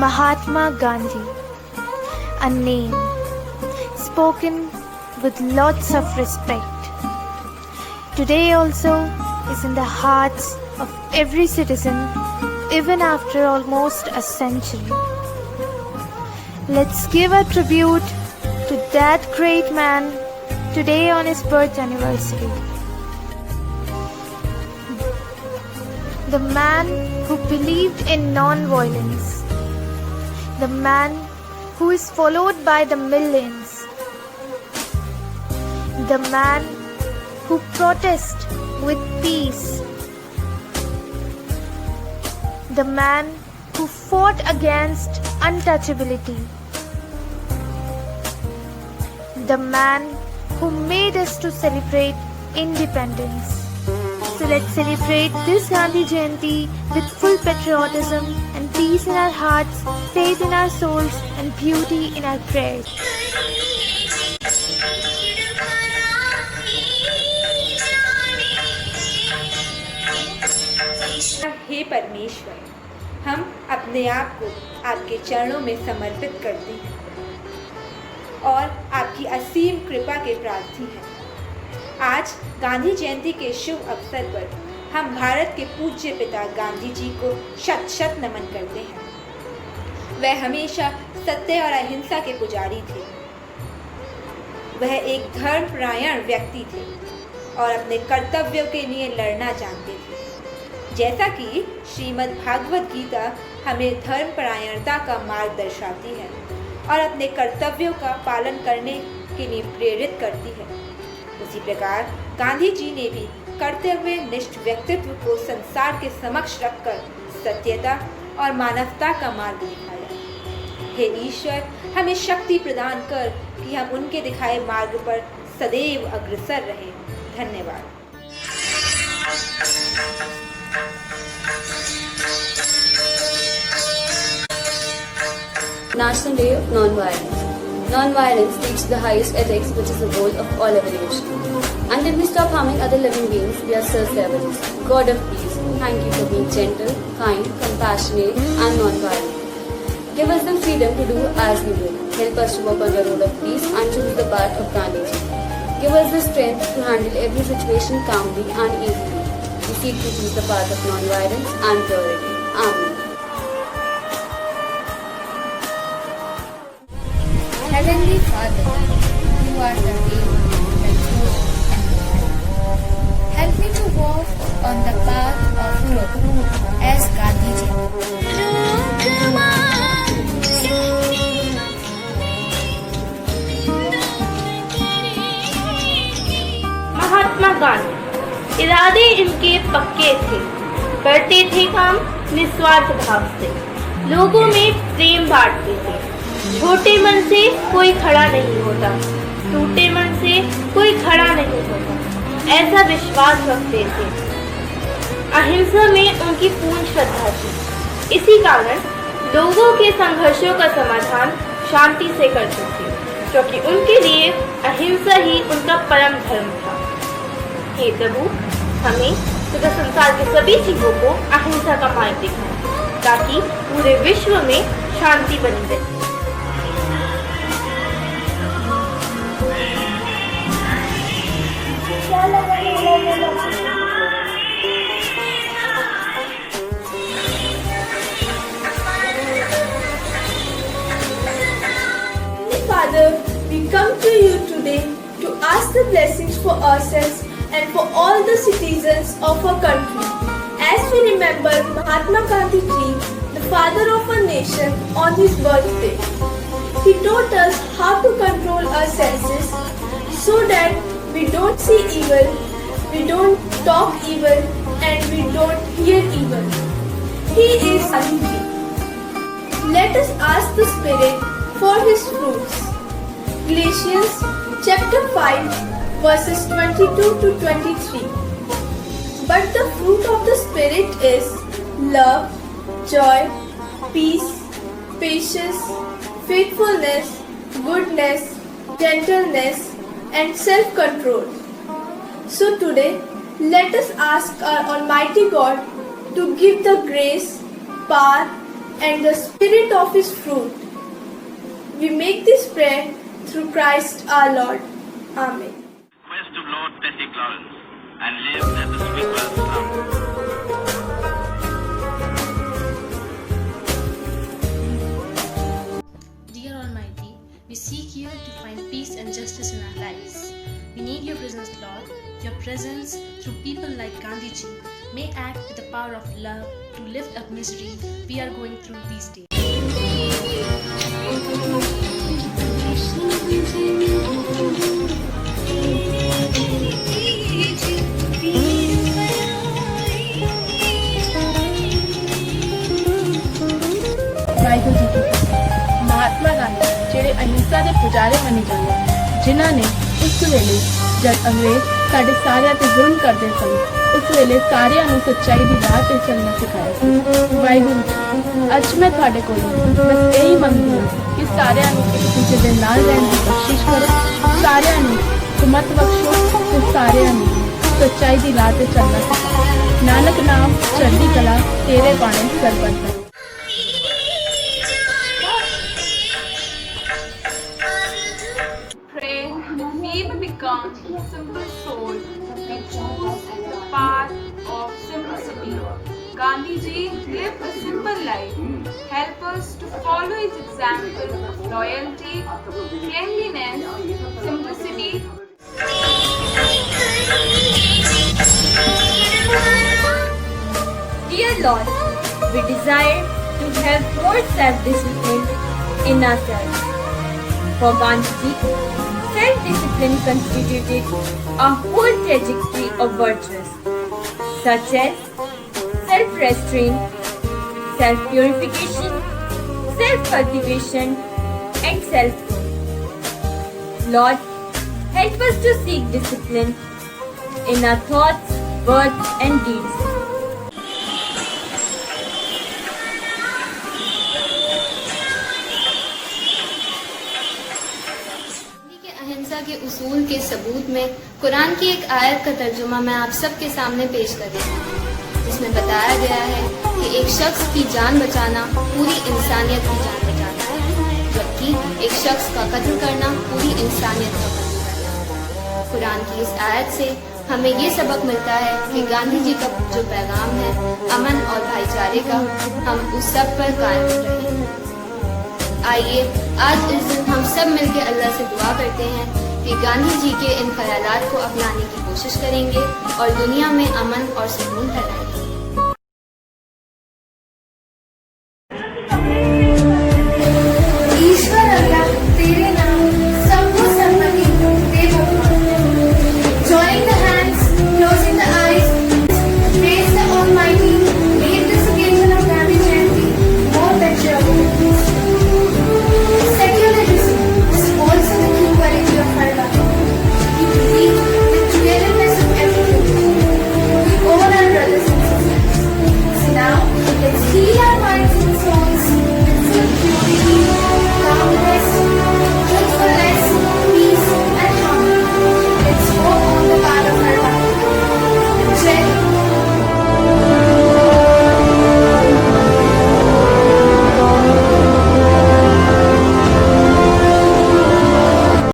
Mahatma Gandhi, a name spoken with lots of respect. Today also is in the hearts of every citizen, even after almost a century. Let's give a tribute to that great man today on his birth anniversary. The man who believed in non-violence. The man who is followed by the millions. The man who protests with peace. The man who fought against untouchability. The man who made us to celebrate independence. So let's celebrate this Gandhi Jayanti with full patriotism and peace in our hearts, faith in our souls and beauty in our prayers. हे परमेश्वर, हम अपने आप को आपके चरणों में समर्पित करते हैं और आपकी असीम कृपा के प्रार्थी हैं। आज गांधी जयंती के शुभ अवसर पर हम भारत के पूज्य पिता गांधी जी को शत शत नमन करते हैं। वह हमेशा सत्य और अहिंसा के पुजारी थे। वह एक धर्मपरायण व्यक्ति थे और अपने कर्तव्यों के लिए लड़ना जानते थे। जैसा कि श्रीमद् भागवत गीता हमें धर्मपरायणता का मार्ग दर्शाती है और अपने कर्तव्यों का पालन करने के लिए प्रेरित करती है, उसी प्रकार गांधी जी ने भी कर्तव्यनिष्ठ व्यक्तित्व को संसार के समक्ष रखकर सत्यता और मानवता का मार्ग दिखाया। हे ईश्वर, हमें शक्ति प्रदान कर कि हम उनके दिखाए मार्ग पर सदैव अग्रसर रहें। धन्यवाद। National Day of Non-Violence. Non-violence leads to the highest ethics, which is the goal of all evolution. Until we stop harming other living beings, we are self-rebels. God of peace, thank you for being gentle, kind, compassionate and non-violent. Give us the freedom to do as we will. Help us to walk on the road of peace and choose the path of Gandhiji. Give us the strength to handle every situation calmly and easily. We seek to choose the path of non-violence and purity. Amen. Heavenly Father, you are the way, the truth, and the life. Help me to walk on the path of truth as Gandhiji. Mahatma Gandhi, इरादे इनके पक्के थे, करते थे काम निस्वार्थ भाव से, लोगों में प्रेम बांटते थे। छोटे मन से कोई खड़ा नहीं होता, टूटे मन से कोई खड़ा नहीं होता, ऐसा विश्वास रखते थे। अहिंसा में उनकी पूर्ण श्रद्धा थी। इसी कारण लोगों के संघर्षों का समाधान शांति से करते थे, क्योंकि उनके लिए अहिंसा ही उनका परम धर्म था। हे प्रभु, हमें तथा संसार के सभी जीवों को अहिंसा का मार्ग दिखाएं, ताकि पूरे विश्व में शांति बनी रहे। Father, we come to you today to ask the blessings for ourselves and for all the citizens of our country. As we remember Mahatma Gandhi Ji, the father of our nation, on his birthday. He taught us how to control our senses so that we don't see evil, we don't talk evil, and we don't hear evil. He is Gandhi. Let us ask the Spirit for his fruits. Galatians chapter 5 verses 22 to 23. But the fruit of the Spirit is love, joy, peace, patience, faithfulness, goodness, gentleness, and self-control. So today, let us ask our Almighty God to give the grace, power, and the spirit of his fruit. We make this prayer through Christ our Lord. Amen. Request of Lord Bessie Clarence and live at the Sweetwell Slum. Dear Almighty, we seek you to find peace and justice in our lives. We need your presence, Lord. Your presence through people like Gandhiji may act with the power of love to lift up misery we are going through these days. Waheguru ji ਕੀ ਫਤਿਹ। ਮਹਾਤਮਾ ਗਾਂਧੀ ਜਿਹੜੇ ਅਹਿੰਸਾ ਦੇ ਪੁਜਾਰੀ ਬਣੇ ਜਾਂਦੇ, ਜਿਨ੍ਹਾਂ ਨੇ ਉਸ ਵੇਲੇ ਜਦ ਅੰਗਰੇਜ਼ ਸਾਡੇ ਸਾਰਿਆਂ ਤੇ ਜ਼ੁਲਮ ਕਰਦੇ ਸਨ, ਉਸ ਵੇਲੇ ਸਾਰਿਆਂ ਨੂੰ ਸੱਚਾਈ ਦੀ ਰਾਹ ਤੇ ਚੱਲਣਾ ਸਿਖਾਇਆ ਸੀ। ਵਾਹਿਗੁਰੂ ਜੀ, ਅੱਜ ਮੈਂ ਤੁਹਾਡੇ ਕੋਲੋਂ ਬਸ ਇਹੀ ਮੰਗਦੀ ਹਾਂ ਕਿ ਸਾਰਿਆਂ ਨੂੰ ਇੱਕ ਦੂਜੇ ਦੇ ਨਾਲ ਰਹਿਣ ਦੀ ਕੋਸ਼ਿਸ਼ ਕਰੋ, ਸਾਰਿਆਂ ਨੂੰ ਹਿੰਮਤ ਬਖਸ਼ੋ ਤੇ ਸਾਰਿਆਂ ਨੂੰ ਸੱਚਾਈ ਦੀ ਰਾਹ ਤੇ ਚੱਲਣਾ ਸਿਖਾਓ। ਨਾਨਕ ਨਾਮ ਚੜ੍ਹਦੀ ਕਲਾ ਤੇਰੇ ਬਾਣੇ ਸਰਬੱਤ। Pray we may become simple soul. We choose the path of simplicity. Gandhi ji lived a simple life. Help us to follow his example of loyalty, cleanliness, simplicity. Dear Lord, we desire to have more self-discipline in ourselves. For Gandhiji, self-discipline constituted a whole trajectory of virtues, such as self-restraint, self-purification, self-cultivation, and self-growth. Lord, help us to seek discipline in our thoughts, words, and deeds. अहिंसा के उसूल के सबूत में कुरान की एक आयत का तर्जुमा मैं आप सबके सामने पेश कर रही हूँ, जिसमें बताया गया है कि एक शख्स की जान बचाना पूरी इंसानियत की जान बचाना है, जबकि एक शख्स का कत्ल करना पूरी इंसानियत का कत्ल करना है। कुरान की इस आयत से हमें ये सबक मिलता है कि गांधी जी का जो पैगाम है अमन और भाईचारे का, हम उस सब पर कायम रहें। आइए आज इस दिन हम सब मिलकर अल्लाह से दुआ करते हैं कि गांधी जी के इन ख्यालात को अपनाने की कोशिश करेंगे और दुनिया में अमन और सुकून फैलाएंगे।